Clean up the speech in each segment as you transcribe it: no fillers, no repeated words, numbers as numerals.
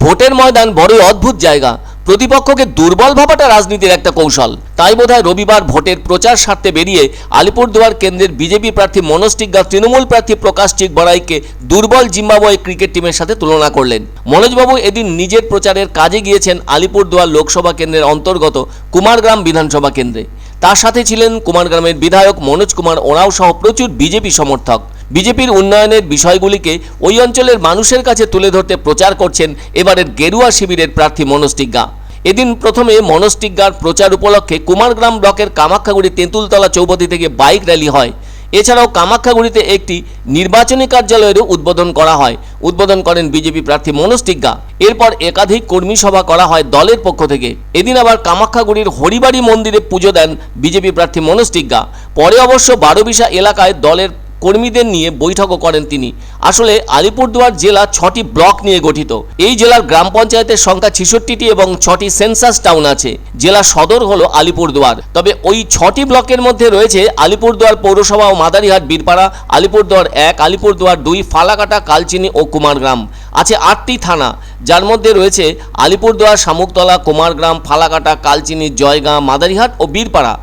ভোটের ময়দান বড়ই অদ্ভুত জায়গা। প্রতিপক্ষকে দুর্বল ভাবাটা রাজনীতির একটা কৌশল। তাই বোধহয় রবিবার ভোটের প্রচার স্বার্থে বেরিয়ে আলিপুরদুয়ার কেন্দ্রের বিজেপি প্রার্থী মনোজ টিগ্গা তৃণমূল প্রার্থী প্রকাশ চিকবড়াইকে দুর্বল জিম্বাবুয়ে ক্রিকেট টিমের সাথে তুলনা করলেন। মনোজবাবু এদিন নিজের প্রচারের কাজে গিয়েছেন আলিপুরদুয়ার লোকসভা কেন্দ্রের অন্তর্গত কুমারগ্রাম বিধানসভা কেন্দ্রে। তার সাথে ছিলেন কুমারগ্রামের বিধায়ক মনোজ কুমার ওরাও সহ প্রচুর বিজেপি সমর্থক। বিজেপির উন্নয়নের বিষয়গুলিকে ওই অঞ্চলের মানুষের কাছে তুলে ধরতে প্রচার করছেন এবারের গেরুয়া শিবিরের প্রার্থী মনোজ টিগ্গা। এদিন প্রথমে মনোজ টিগ্গার প্রচার উপলক্ষে কুমারগ্রাম ব্লকের কামাখ্যাগুড়ি তেঁতুলতলা চৌপতি থেকে বাইক র্যালি হয়। এছাড়াও কামাখ্যাগুড়িতে একটি নির্বাচনী কার্যালয়েরও উদ্বোধন করা হয়। উদ্বোধন করেন বিজেপি প্রার্থী মনোজ টিগ্গা। এরপর একাধিক কর্মী সভা করা হয় দলের পক্ষ থেকে। এদিন আবার কামাখ্যাগুড়ির হরিবাড়ি মন্দিরে পুজো দেন বিজেপি প্রার্থী মনোজ টিগ্গা। পরে অবশ্য বারোবিশা এলাকায় দলের কর্মীদের নিয়ে বৈঠকও করেন তিনি। আসলে আলিপুরদুয়ার জেলা 6টি ব্লক নিয়ে গঠিত। এই জেলার গ্রাম পঞ্চায়েতের সংখ্যা 66টি এবং 6টি সেন্সাস টাউন আছে। জেলা সদর হলো আলিপুরদুয়ার। তবে ওই 6টি ব্লকের মধ্যে রয়েছে আলিপুরদুয়ার পৌরসভা ও মাদারিহাট বীরপাড়া, আলিপুরদুয়ার 1, আলিপুরদুয়ার 2, ফালাকাটা, কালচিনি ও কুমারগ্রাম। আছে 8টি থানা, যার মধ্যে রয়েছে আলিপুরদুয়ার, শামুকতলা, কুমারগ্রাম, ফালাকাটা, কালচিনি, জয়গাঁ, মাদারিহাট ও বীরপাড়া।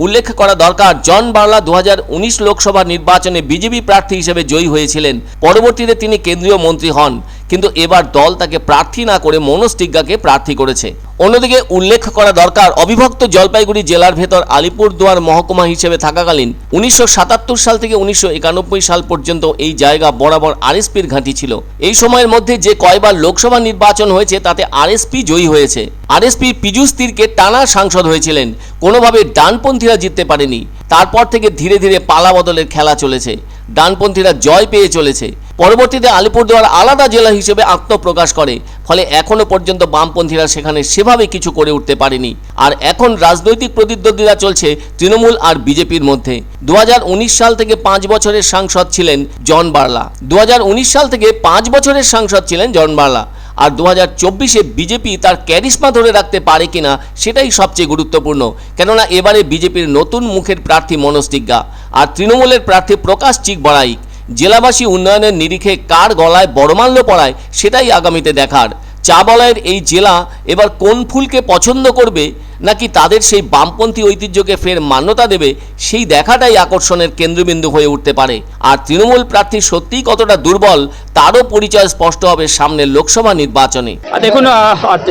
উল্লেখ করা দরকার, জন বার্লা 2019 লোকসভা নির্বাচনে বিজেপি প্রার্থী হিসেবে জয়ী হয়েছিলেন। পরবর্তীতে তিনি কেন্দ্রীয় মন্ত্রী হন, কিন্তু এবার দল তাকে প্রার্থী না করে মনোজ টিগ্গাকে প্রার্থী করেছে। অন্যদিকে উল্লেখ করা দরকার, অবিভক্ত জলপাইগুড়ি জেলার ভেতর আলিপুরদুয়ার মহকুমা হিসেবে থাকাকালীন 1977 সাল থেকে 1991 সাল পর্যন্ত এই জায়গা বরাবর আরএসপির ঘাঁটি ছিল। এই সময়ের মধ্যে যে কয়বার লোকসভা নির্বাচন হয়েছে তাতে আরএসপি জয়ী হয়েছে। আরএসপি পীযূষ তীরকে টানা সাংসদ হয়েছিলেন, কোনোভাবে ডানপন্থীরা জিততে পারেনি। তারপর থেকে ধীরে ধীরে পালা বদলের খেলা চলেছে, ডানপন্থীরা জয় পেয়ে চলেছে। পরবর্তীতে আলিপুরদুয়ার আলাদা জেলা হিসেবে আত্মপ্রকাশ করে, ফলে এখনো পর্যন্ত বামপন্থীরা সেখানে সেভাবে কিছু করে উঠতে পারেনি। আর এখন রাজনৈতিক প্রতিদ্বন্দ্বিতা চলছে তৃণমূল আর বিজেপির মধ্যে। 2019 সাল থেকে 5 বছরের সাংসদ ছিলেন জন বার্লা। 2019 সাল থেকে 5 বছরের সাংসদ ছিলেন জন বার্লা। আর 2024-এ বিজেপি তার ক্যারিশমা ধরে রাখতে পারে কিনা সেটাই সবচেয়ে গুরুত্বপূর্ণ। কেননা এবারে বিজেপির নতুন মুখের প্রার্থী মনোজ টিগ্গা আর তৃণমূলের প্রার্থী প্রকাশ চিকবড়াই। জেলাবাসী উন্নয়নের নিরিখে কার গলায় বড়মাল্য পড়ায় সেটাই আগামীতে দেখার। চা বলয়ের এই জেলা এবার কোন ফুলকে পছন্দ করবে, নাকি তাদের সেই বামপন্থী ঐতিহ্যকে ফের মান্যতা দেবে, সেই দেখাটাই আকর্ষণের কেন্দ্রবিন্দু হয়ে উঠতে পারে। আর তৃণমূল প্রার্থী সত্যিই কতটা দুর্বল তারও পরিচয় স্পষ্ট হবে সামনের লোকসভা নির্বাচনে। দেখুন,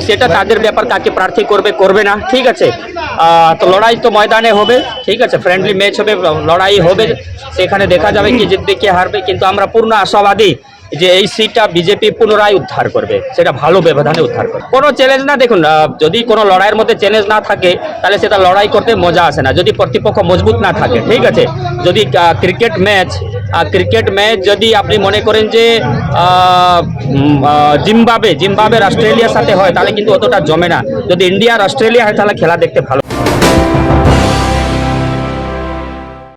সেটা তাদের ব্যাপার, কাকে প্রার্থী করবে করবে না, ঠিক আছে। তো লড়াই তো ময়দানে হবে, ঠিক আছে, ফ্রেন্ডলি ম্যাচ হবে, লড়াই হবে, সেখানে দেখা যাবে কি জিতবে কে হারবে। কিন্তু আমরা পূর্ণ আশাবাদী যে এই সিটটা বিজেপি পুনরায় উদ্ধার করবে, সেটা ভালো ব্যবধানে উদ্ধার করবে। কোনো চ্যালেঞ্জ না, দেখুন, যদি কোনো লড়াইয়ের মধ্যে চ্যালেঞ্জ না থাকে তাহলে সেটা লড়াই করতে মজা আসে না। যদি প্রতিপক্ষ মজবুত না থাকে, ঠিক আছে, যদি ক্রিকেট ম্যাচ যদি আপনি মনে করেন যে জিম্বাবুয়ের অস্ট্রেলিয়ার সাথে হয় তাহলে কিন্তু অতটা জমে না। যদি ইন্ডিয়া আর অস্ট্রেলিয়া হয় তাহলে খেলা দেখতে ভালো।